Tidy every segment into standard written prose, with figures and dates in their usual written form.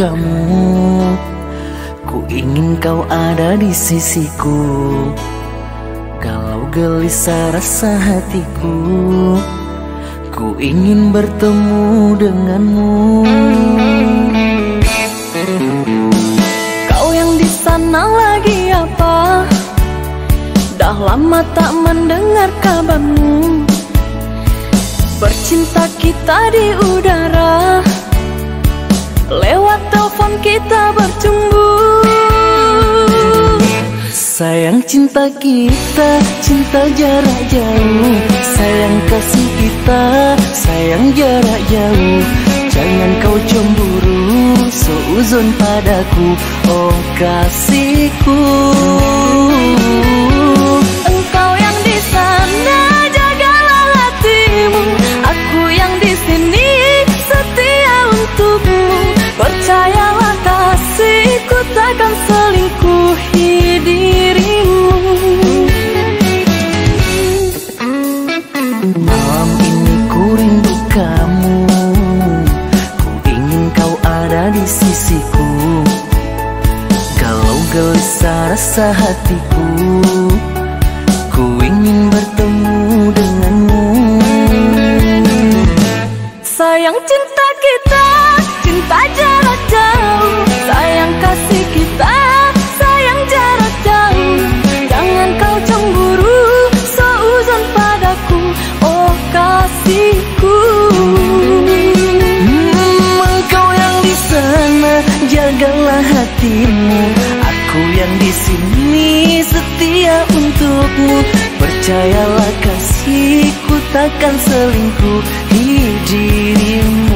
kamu. Ku ingin kau ada di sisiku. Kalau gelisah rasa hatiku, ku ingin bertemu denganmu. Kau yang di sana lagi apa? Dah lama tak mendengar kabarmu. Bercinta kita di udara, lewat telepon kita bercumbu. Sayang cinta kita, cinta jarak jauh. Sayang kasih kita, sayang jarak jauh. Jangan kau cemburu, seuzon padaku, oh kasihku. Engkau yang di sana, jagalah hatimu. Aku yang di sini, setia untukmu. Percayalah kasihku, takkan selingkuhi dirimu. Malam ini ku rindu kamu. Ku ingin kau ada di sisiku. Kalau gelisah rasa hatiku, ku ingin bertemu denganmu. Sayang cinta kita, cinta jarak jauh. Sayang kasih kita, sayang jarak jauh. Jangan kau cemburu, seuzon padaku, oh kasihku. Engkau yang di sana, jagalah hatimu. Aku yang di sini, setia untukmu. Percayalah kasihku, takkan selingkuhi dirimu.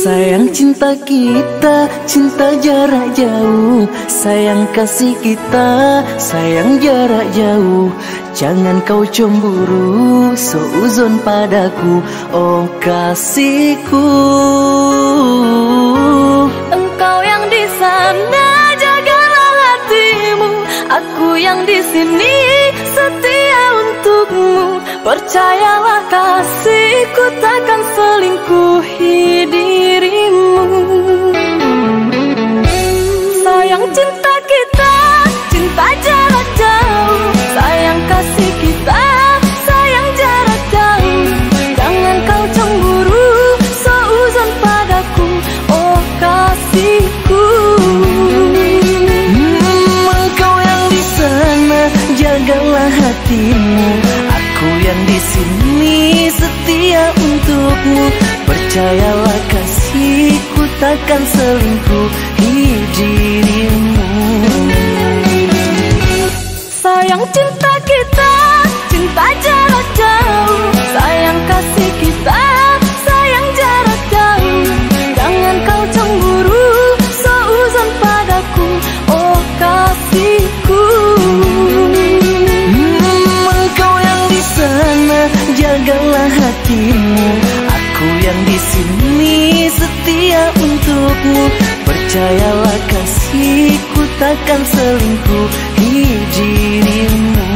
Sayang cinta kita, cinta jarak jauh. Sayang kasih kita, sayang jarak jauh. Jangan kau cemburu, seuzon padaku, oh kasihku. Engkau yang di sana, jagalah hatimu. Aku yang di sini, setia untukmu. Percayalah kasihku, takkan selingkuhi dirimu. Sayang cinta kita, cinta jarak jauh. Sayang kasih kita, sayang jarak jauh. Jangan kau cemburu, seuzon padaku, oh kasihku. Engkau yang di sana, jagalah hatimu. Aku yang di sini, setia untukmu. Percayalah kasihku, takkan selingkuhi dirimu. Sayang cinta kita, cinta jarak jauh. Sayang kasih kita, sayang jarak jauh. Jangan kau cemburu, seuzon padaku, oh kasihku. Engkau yang di sana, jagalah hatimu. Aku yang di sini, setia untukmu. Percayalah kasihku, takkan selingkuhi dirimu.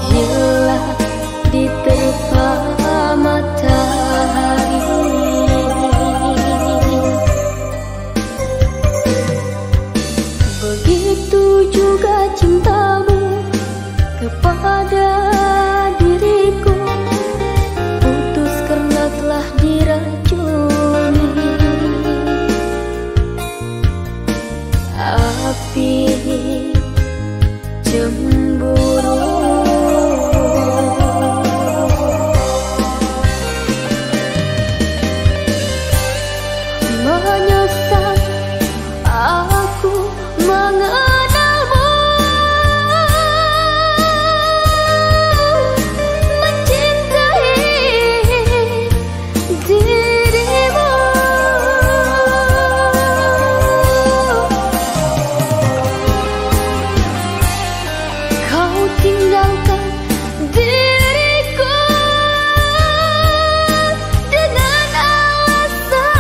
Hilang diterpa matahari. Begitu juga cintamu kepada diriku, putus karena telah diracuni api cemburu. Menyesal aku mengenalmu, mencintai dirimu. Kau tinggalkan diriku dengan alasan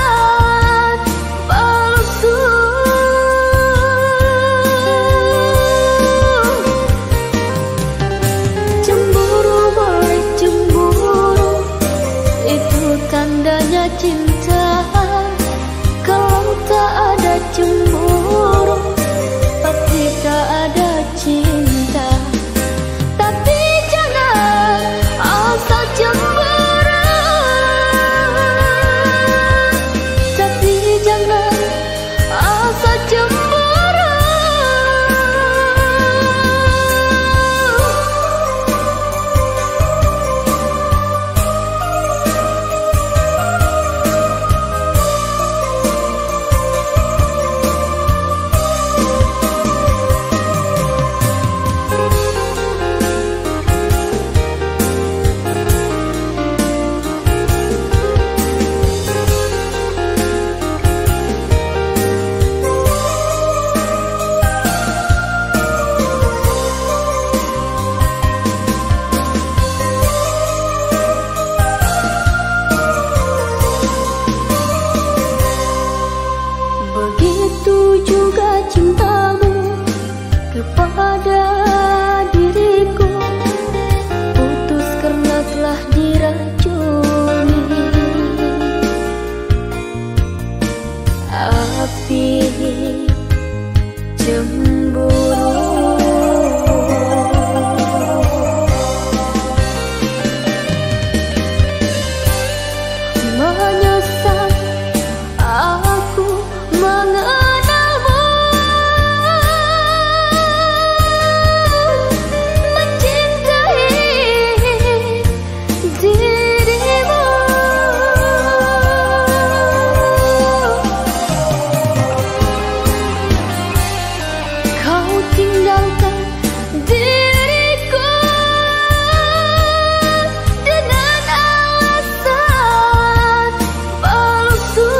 palsu. Cemburu boleh cemburu, itu tandanya cinta. Kalau tak ada cemburu, pasti tak ada cinta. Tapi jangan asal cemburu, tapi jangan asal cemburu. Begitu juga cintamu kepada diriku, putus karena telah diracuni api cemburu. Menyesal aku mengenalmu, mencintai dirimu. Kau tinggalkan diriku dengan alasan palsu.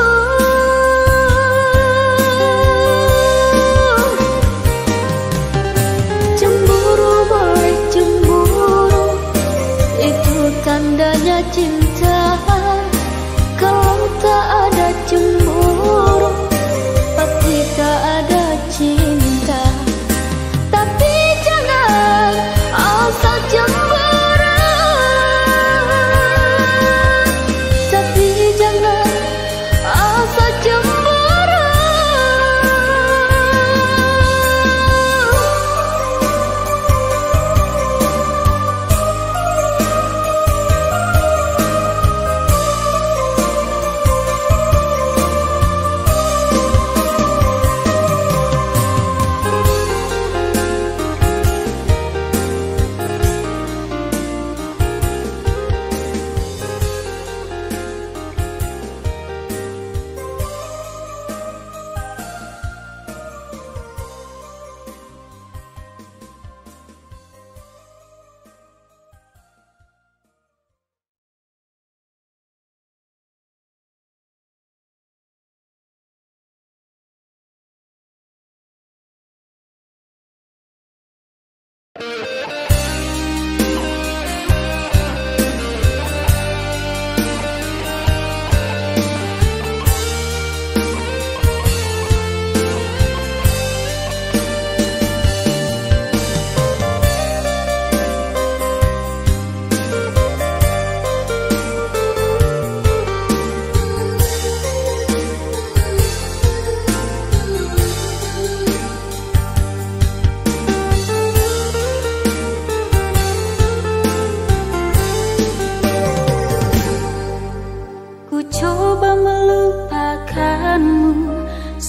Cemburu boleh cemburu, itu tandanya cinta. Kalau tak ada cemburu, pasti tak ada cinta. Tapi jangan asal cemburu, tapi jangan asal cemburu.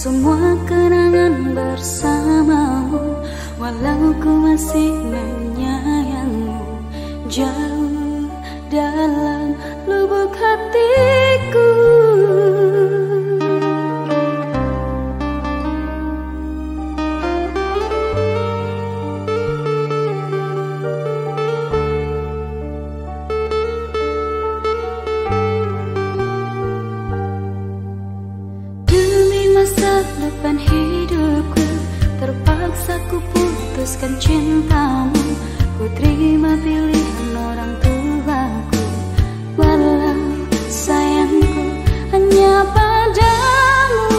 semua kenangan bersamamu, walau ku masih menyayangmu jauh dalam lubuk hatiku. Depan hidupku terpaksa ku putuskan cintamu, ku terima pilihan orang tuaku, walau sayangku hanya padamu.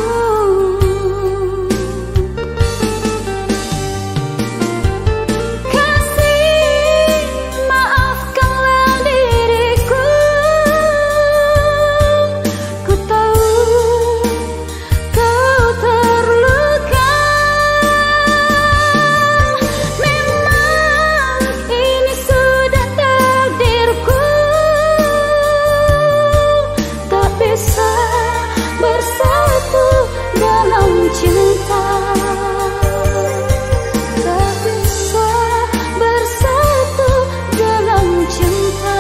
Kasih maafkanlah diriku, ku tahu bersatu dalam cinta, tak bisa bersatu dalam cinta.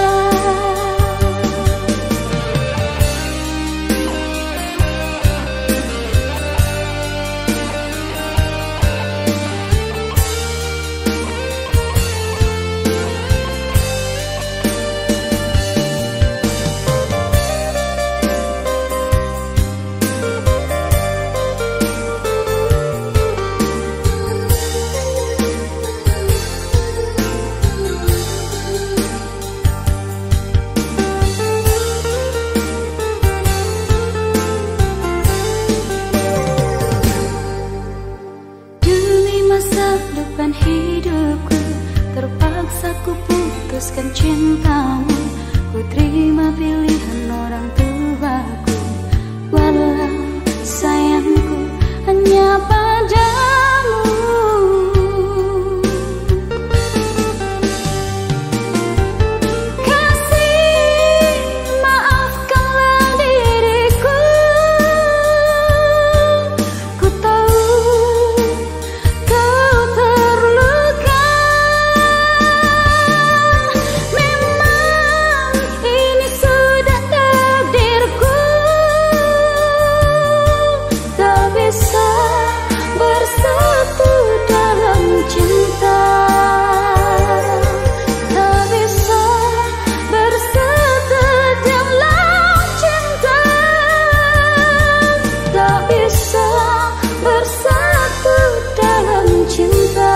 Depan hidupku terpaksa ku putuskan cintamu, ku terima pilihan orang tuaku, walau sayangku hanya padamu. Kasih maafkanlah diriku, ku tahu bersatu dalam cinta, tak bisa bersatu dalam cinta, tak bisa bersatu dalam cinta.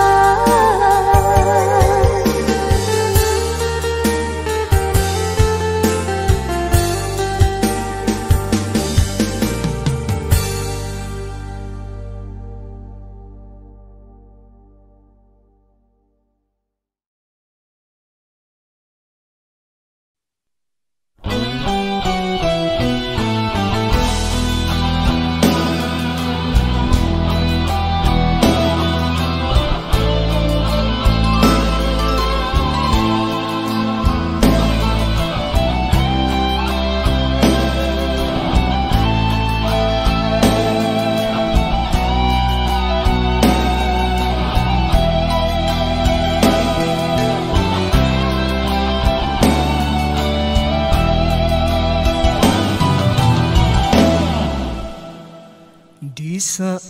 Di saat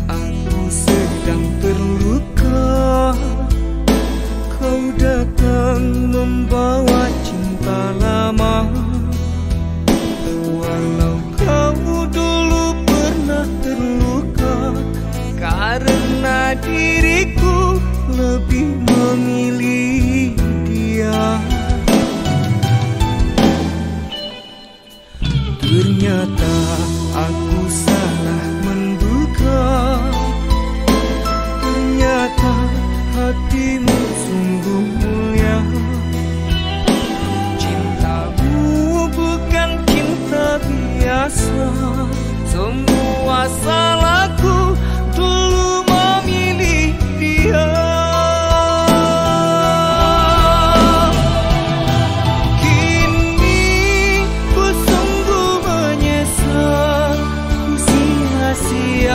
aku sedang terluka, kau datang membawa cinta lama. Walau kau dulu pernah terluka, karena diriku lebih memilih dia. Ternyata aku salah menduga, ternyata hatimu sungguh mulia. Cintamu bukan cinta biasa, semua salahku dulu memilih dia. Kini ku sungguh menyesal, ku sia-sia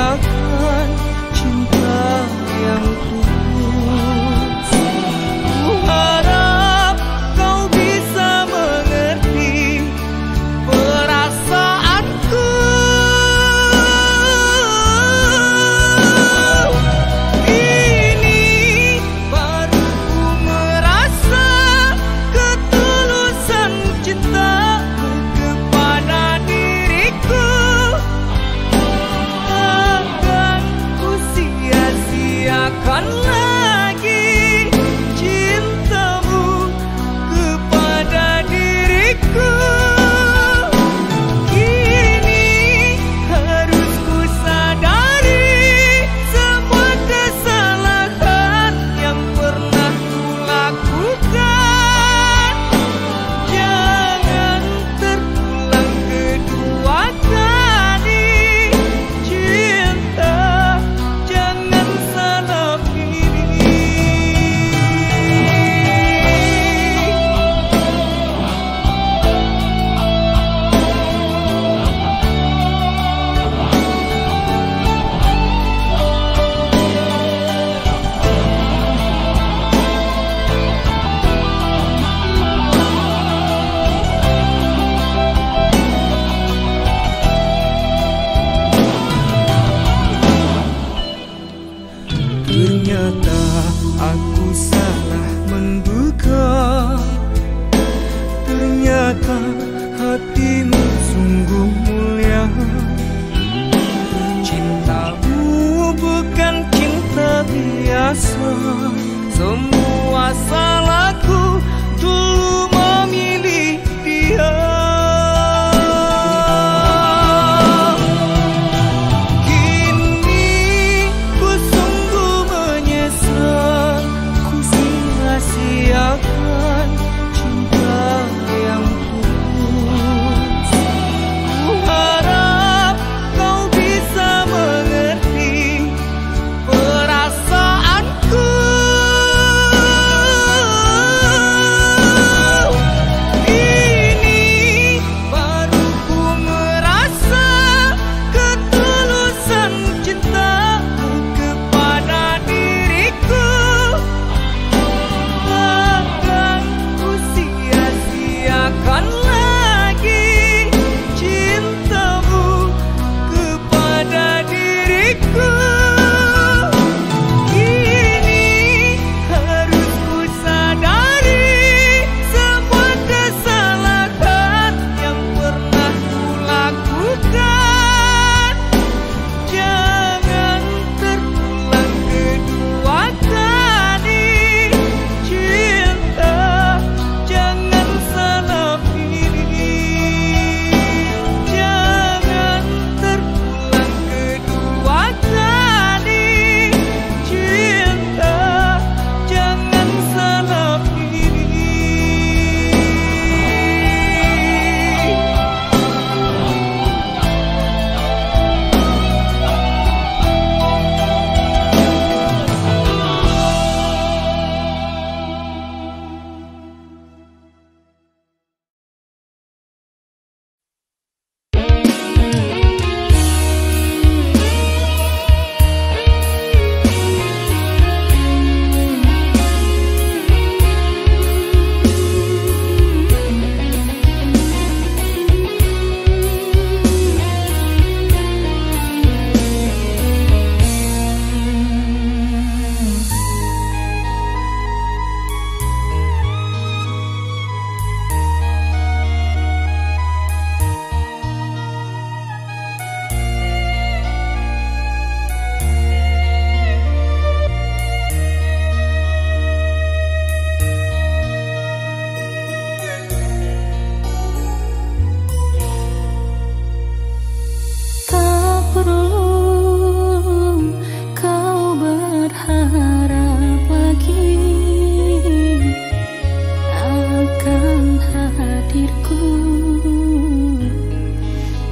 hadirku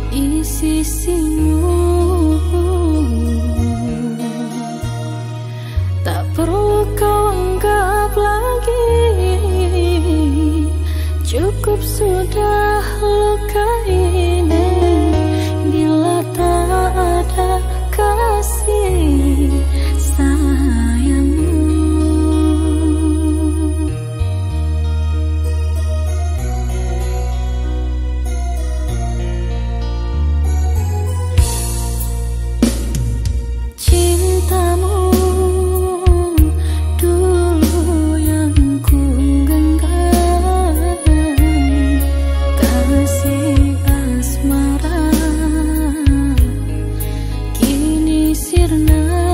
di sisimu. Tak perlu kau anggap lagi, cukup sudah luka ini. Bila tak ada kasih sayangmu, cintamu dulu yang ku genggam, kasih asmara kini sirna.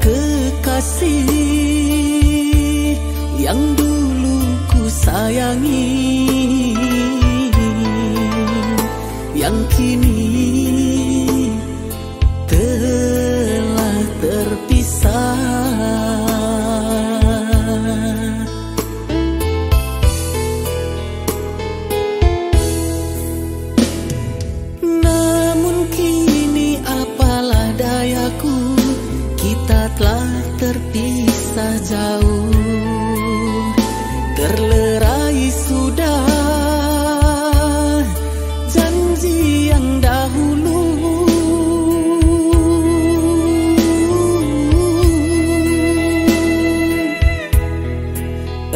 kekasih yang dulu ku sayangi, yang kini telah terpisah. Namun kini apalah dayaku, kita telah terpisah jauh, terlerai sudah janji yang dahulu.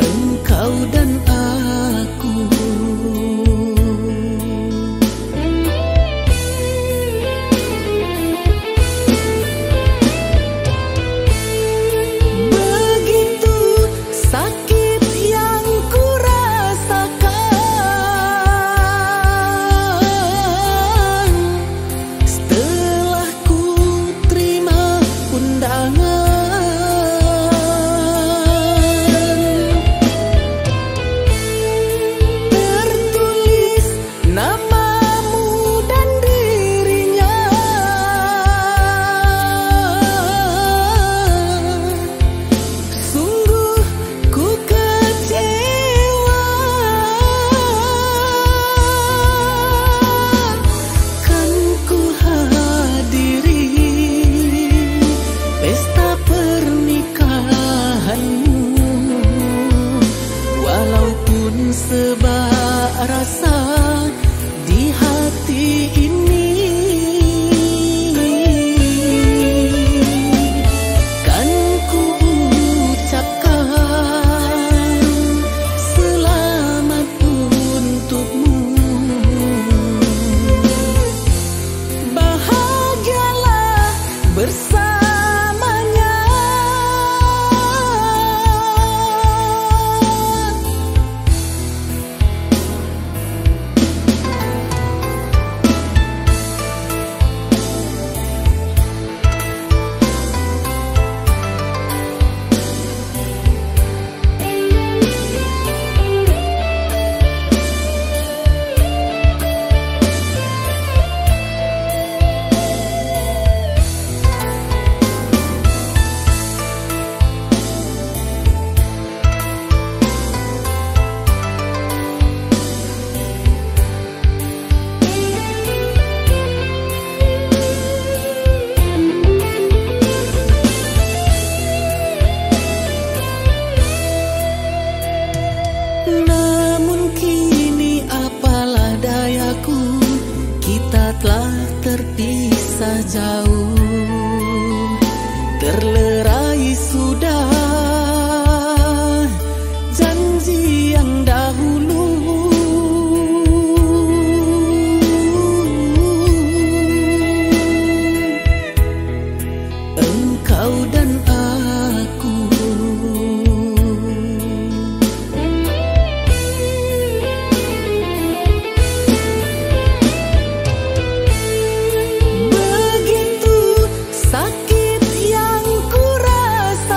Engkau dan aku begitu sakit yang ku rasakan setelah ku terima undangan. Tertulis namamu dan dirinya, sungguh ku kecewa. Kan ku hadiri pesta pernikahanmu, walaupun sebab rasa di hati ini. Kan ku ucapkan selamat untukmu, bahagialah bersamanya. Namun kini apalah dayaku, kita telah terpisah jauh, terlerai sudah janji yang dahulu. Engkau dan aku begitu sakit yang ku rasakan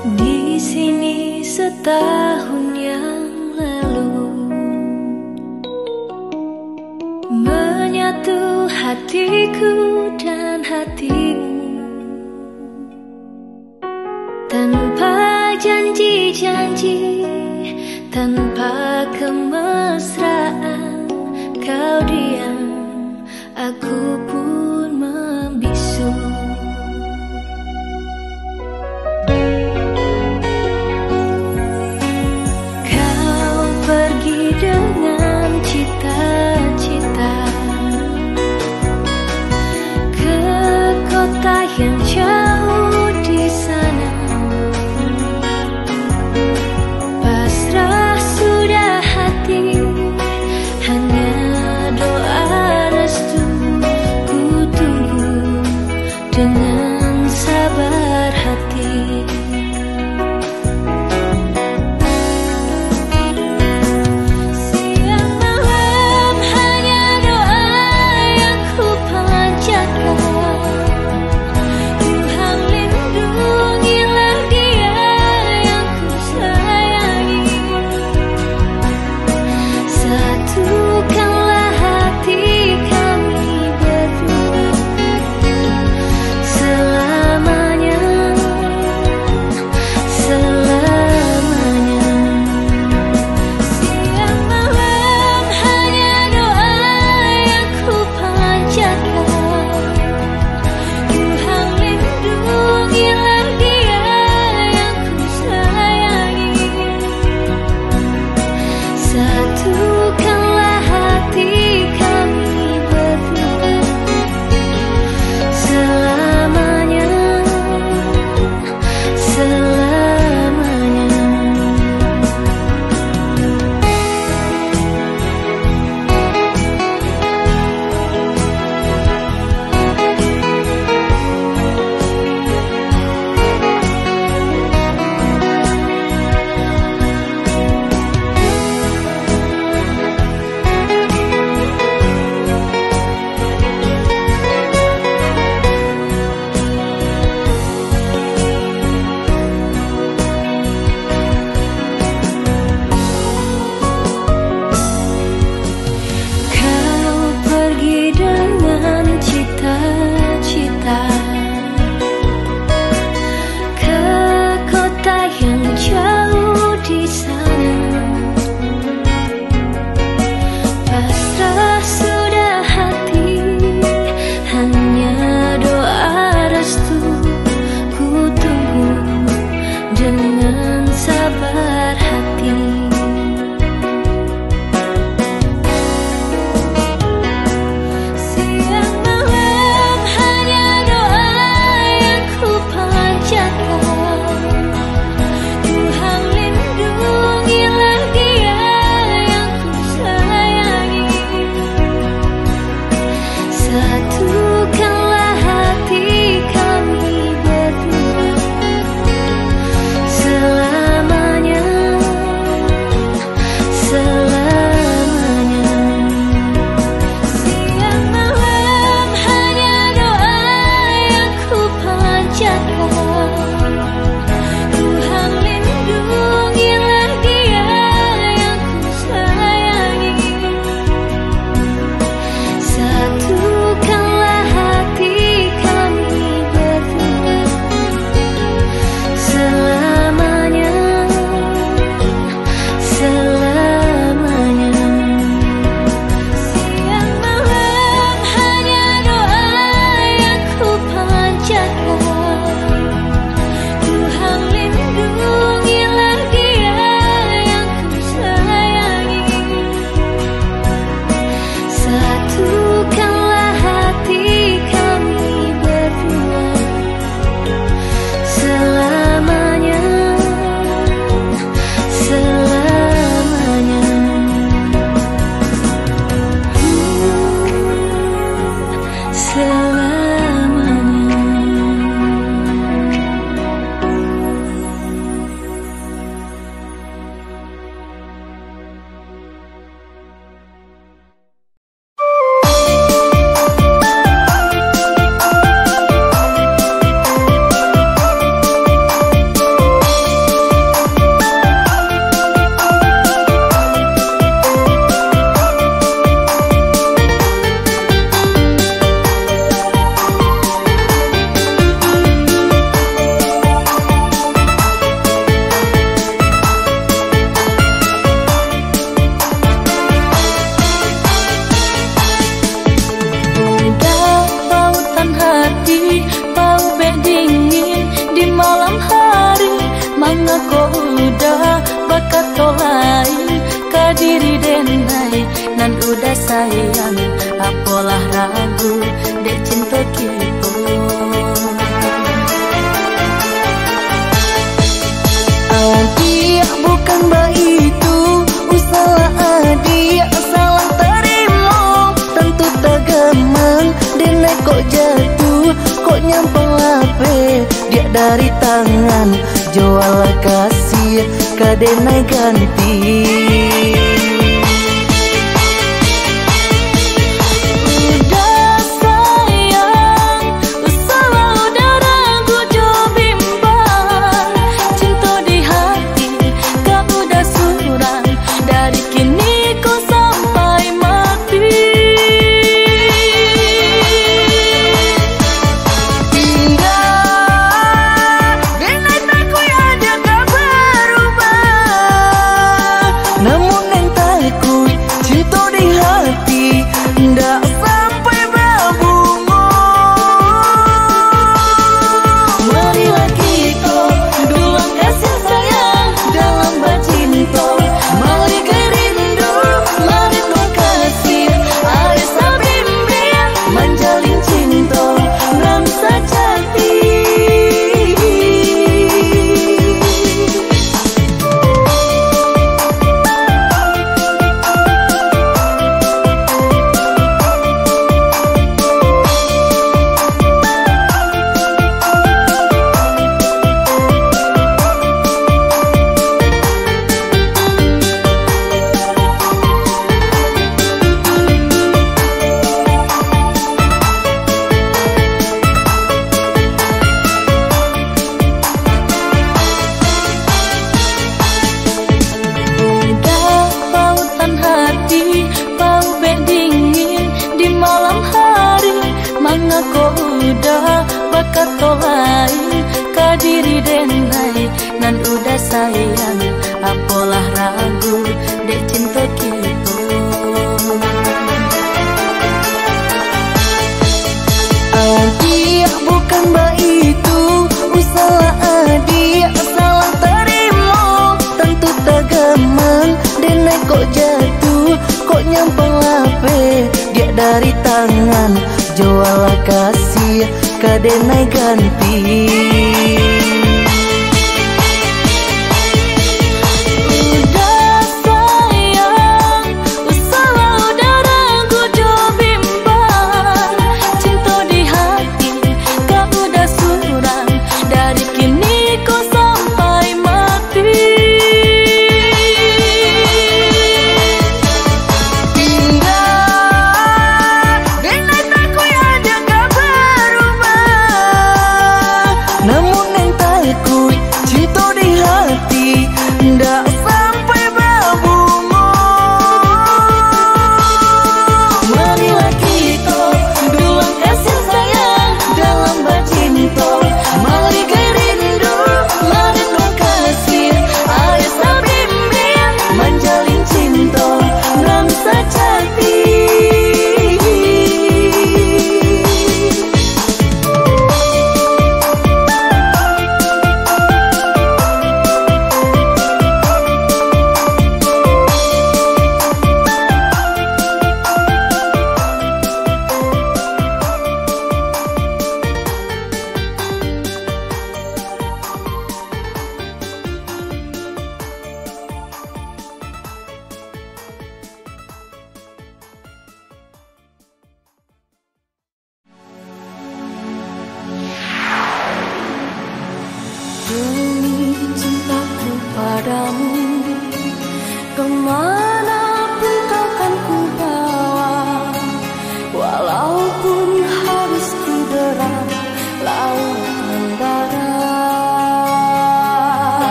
Di sini setahun yang lalu menyatu hatiku dan hatimu, tanpa janji-janji, tanpa kemesraan. Kau diam, aku pun membisu. Kau pergi dengan cita-cita ke kota yang jauh di sana. Pasrah sudah hati, hanya doa restu ku sayang, apalah ragu dek cinta kita. Adik bukan begitu, usaha adik salah terima. Tentu tak gaman, dene kok jatuh, kok nyampang lape. Dia dari tangan, jual kasih, kadena ganti. Kau udah bakato lain kadiri denai nan udah sayang, apalah ragu dek cinta kita. Adik bukan begitu, usaha adik salah terima. Tentu tak gaman, dene kok jatuh, kok nyampang lape. Dia dari tangan, jual kasih, kadena ganti. Udah sayang, usaha udah ragu jo bimbang. Cinta di hati, kau udah surang. Dari kini kau sampai mati. Namun yang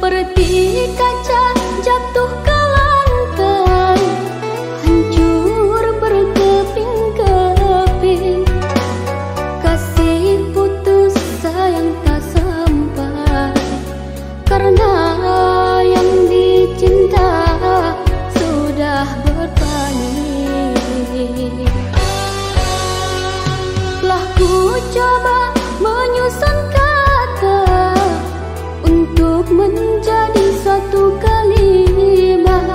seperti kaca jatuh ke lantai, hancur berkeping-keping. Kasih putus sayang tak sampai, karena yang dicinta sudah berpaling. Telah ku coba menyusun kata untuk menjadi satu kalimat,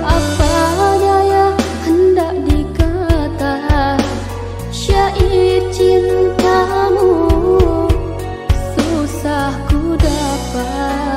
apa daya hendak dikata, syair cintamu susah ku dapat.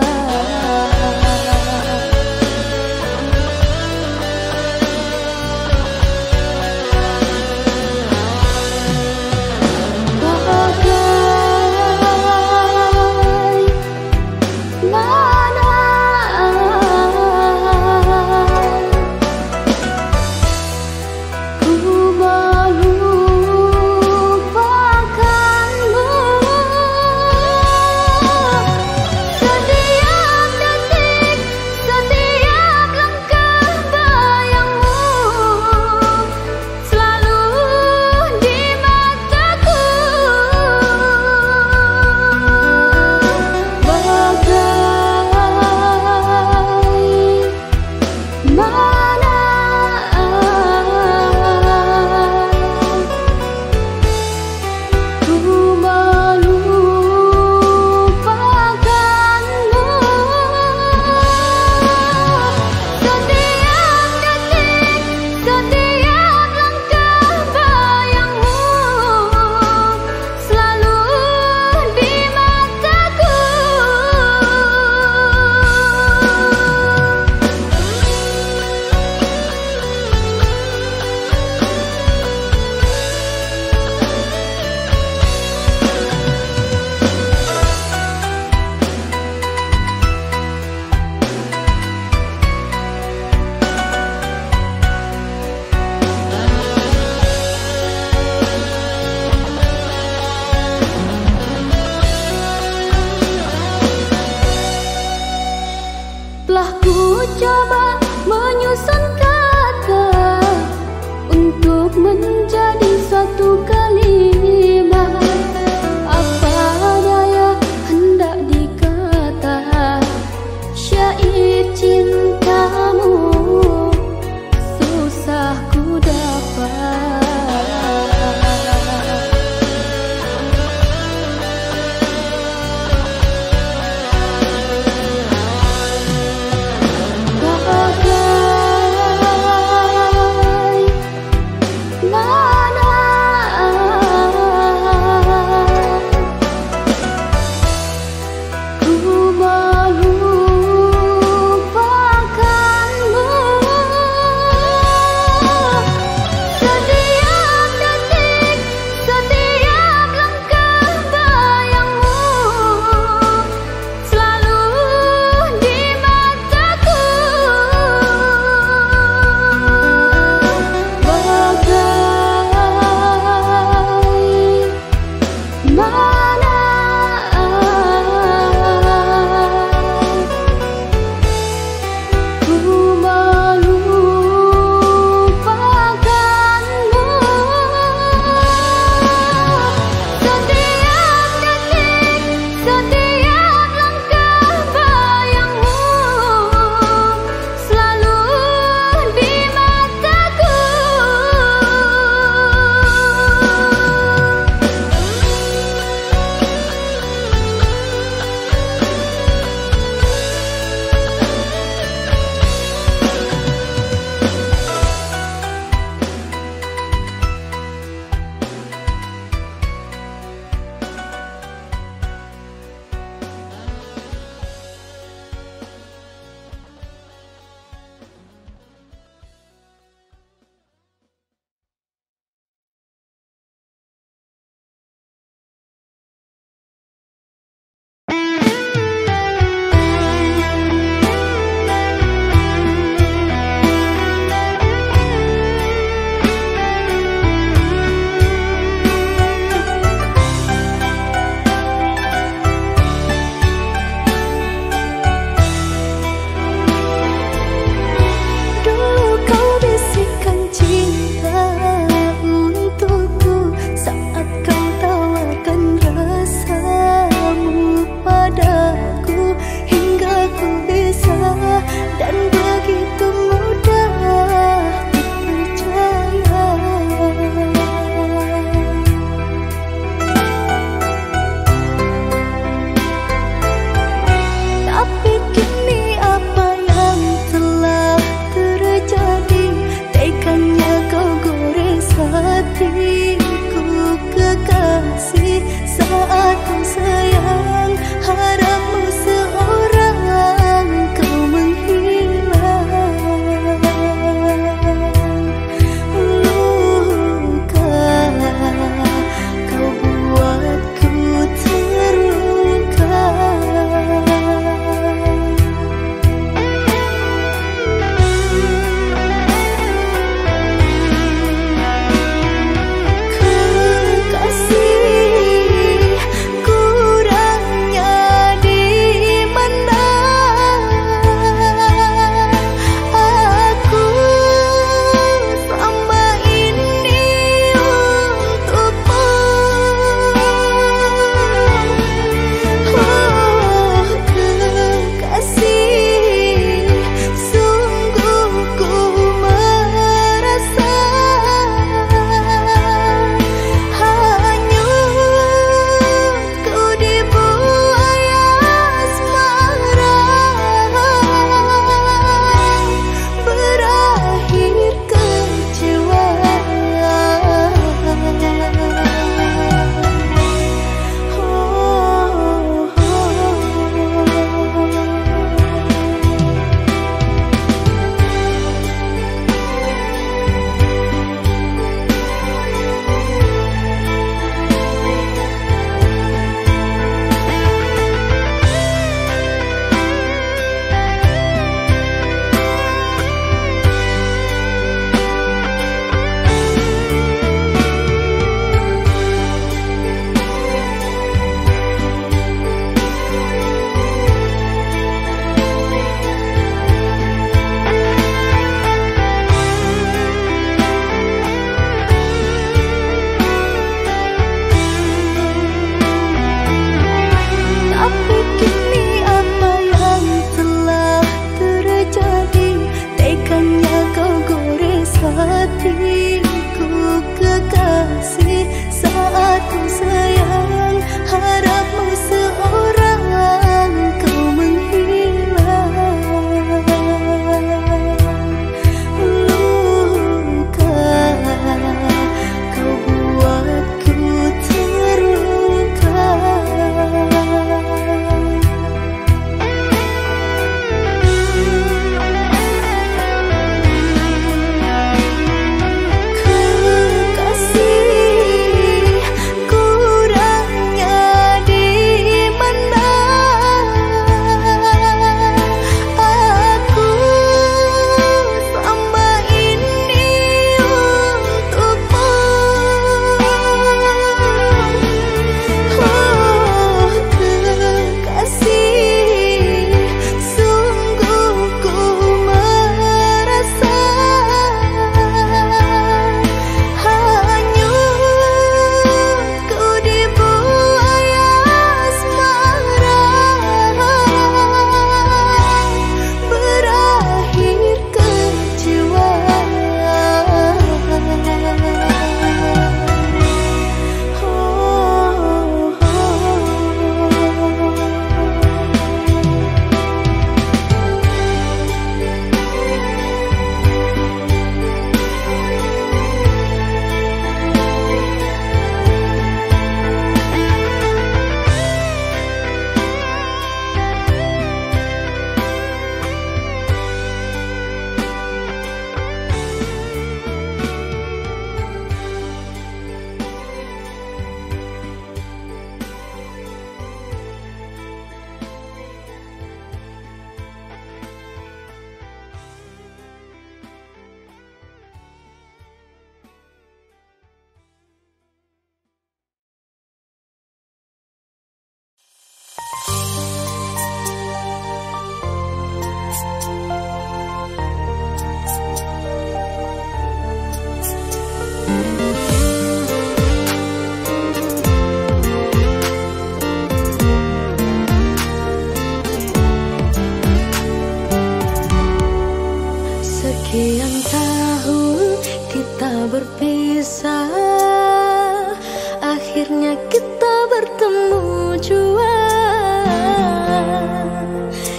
akhirnya kita bertemu jua.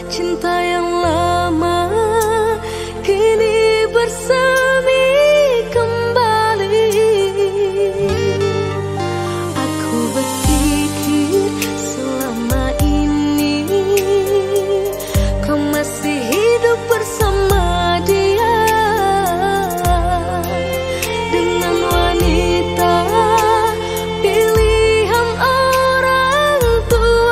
Cinta yang lama kini bersemi kembali. Aku berpikir selama ini kau masih hidup bersama dia, dengan wanita pilihan orang tua.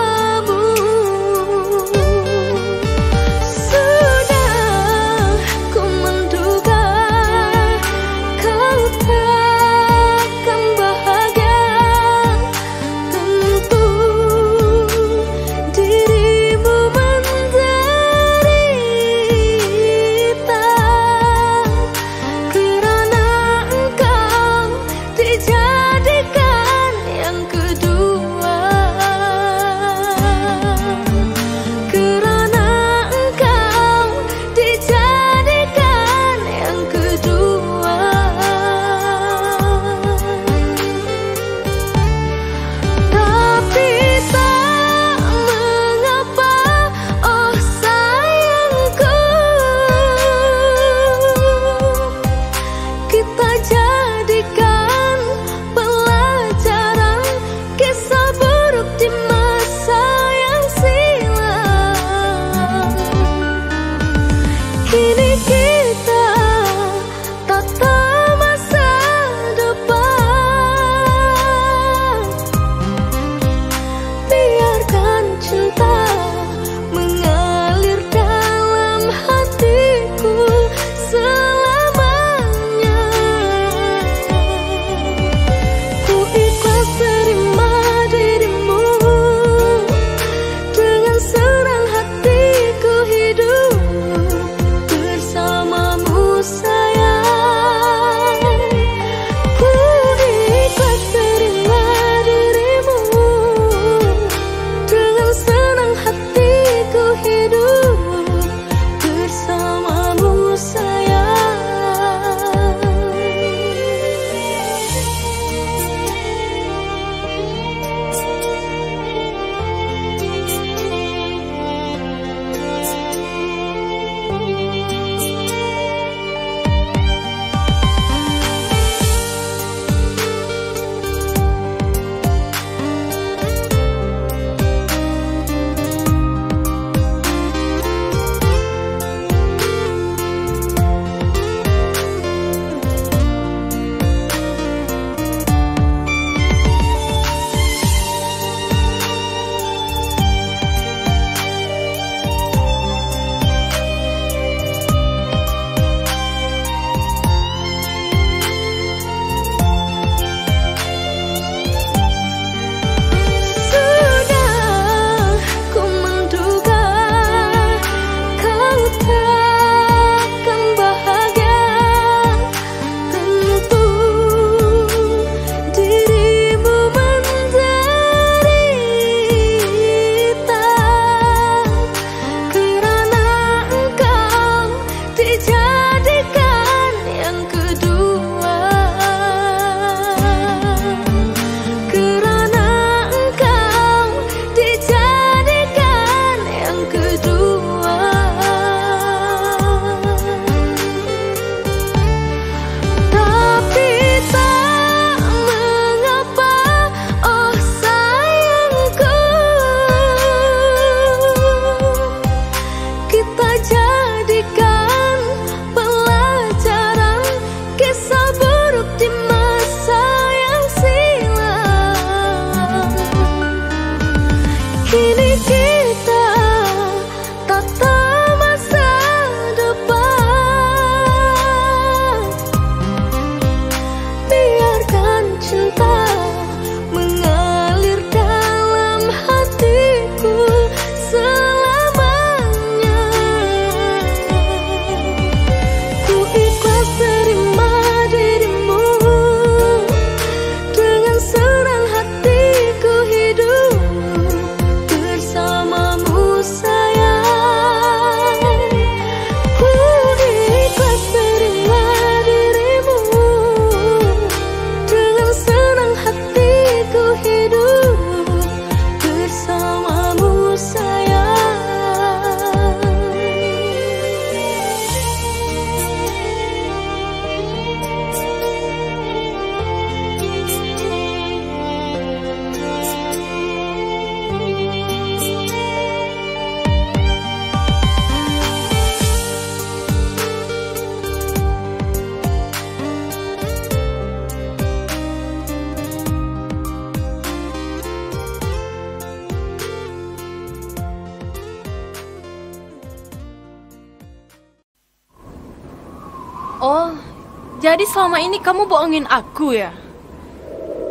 Jadi selama ini kamu bohongin aku ya?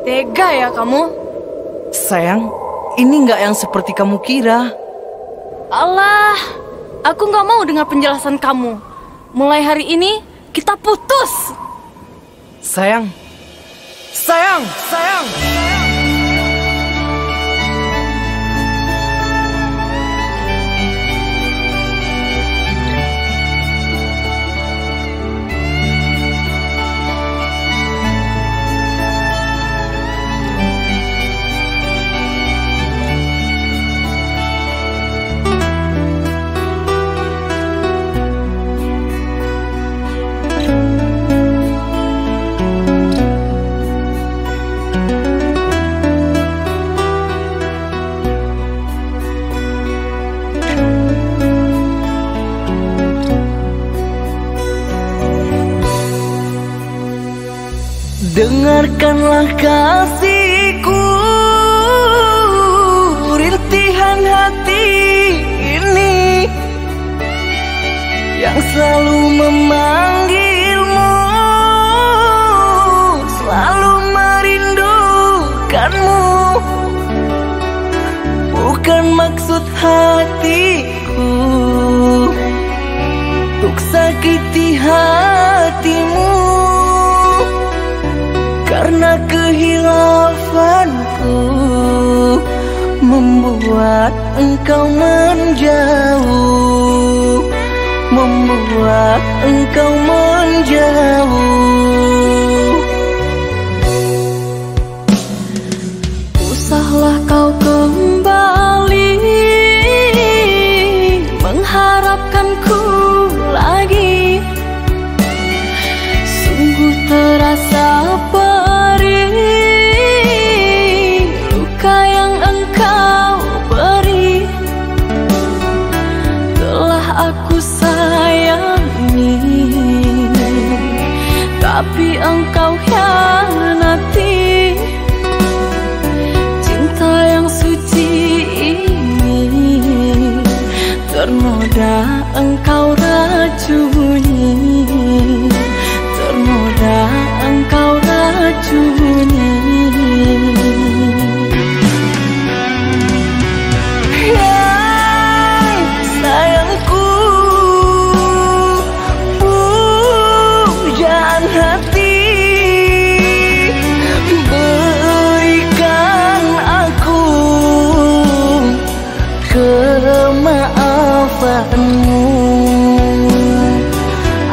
Tega ya kamu? Sayang, ini nggak yang seperti kamu kira. Alah, aku nggak mau dengar penjelasan kamu. Mulai hari ini kita putus. Sayang, sayang, sayang. Dengarkanlah kasihku, rintihan hati ini yang selalu memanggilmu, selalu merindukanmu. Bukan maksud hatiku untuk sakiti hatimu, karena kehilafanku membuat engkau menjauh, membuat engkau menjauh. Usahlah kau kembali mengharapkanku lagi. Sungguh terasa tapi engkau hianati cinta yang suci ini. Ternoda engkau racuni, ternoda engkau racuni.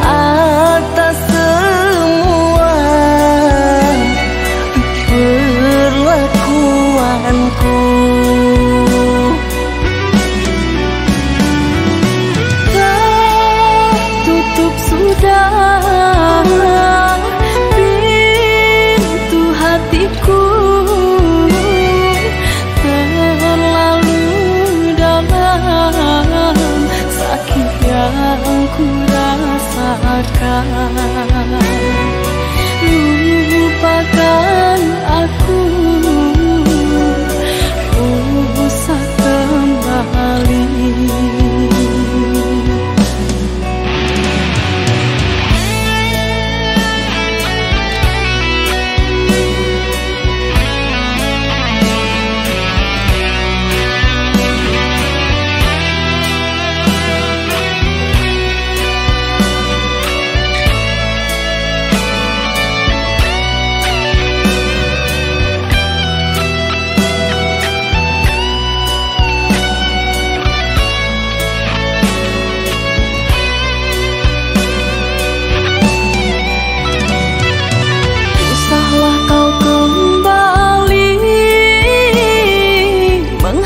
Atas semua perlakuanku, tertutup sudah pintu hatiku, terlalu dalam sakit yang ku rasakan. Lupakan aku, usah kembali.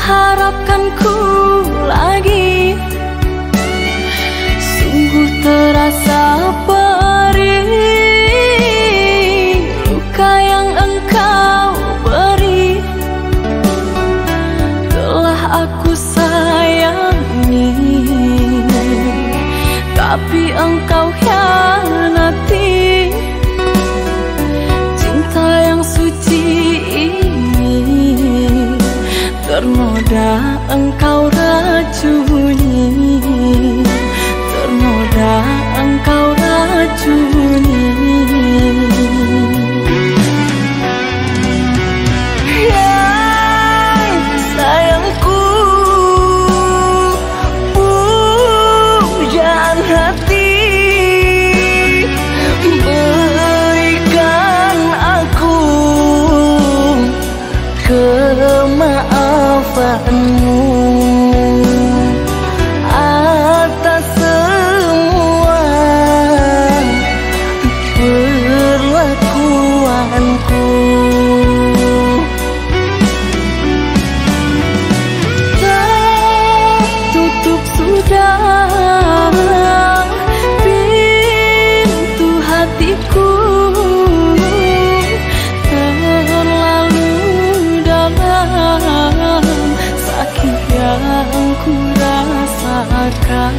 Harapkanku lagi, sungguh terasa perih luka yang engkau beri. Telah aku sayangi, tapi engkau hianati cinta yang suci ini. Ternoda engkau racuni, ternoda engkau racuni. kecewaanmu atas semua perlakuanku. Tertutup sudah pintu hatiku, terlalu dalam sakit yang ku rasakan.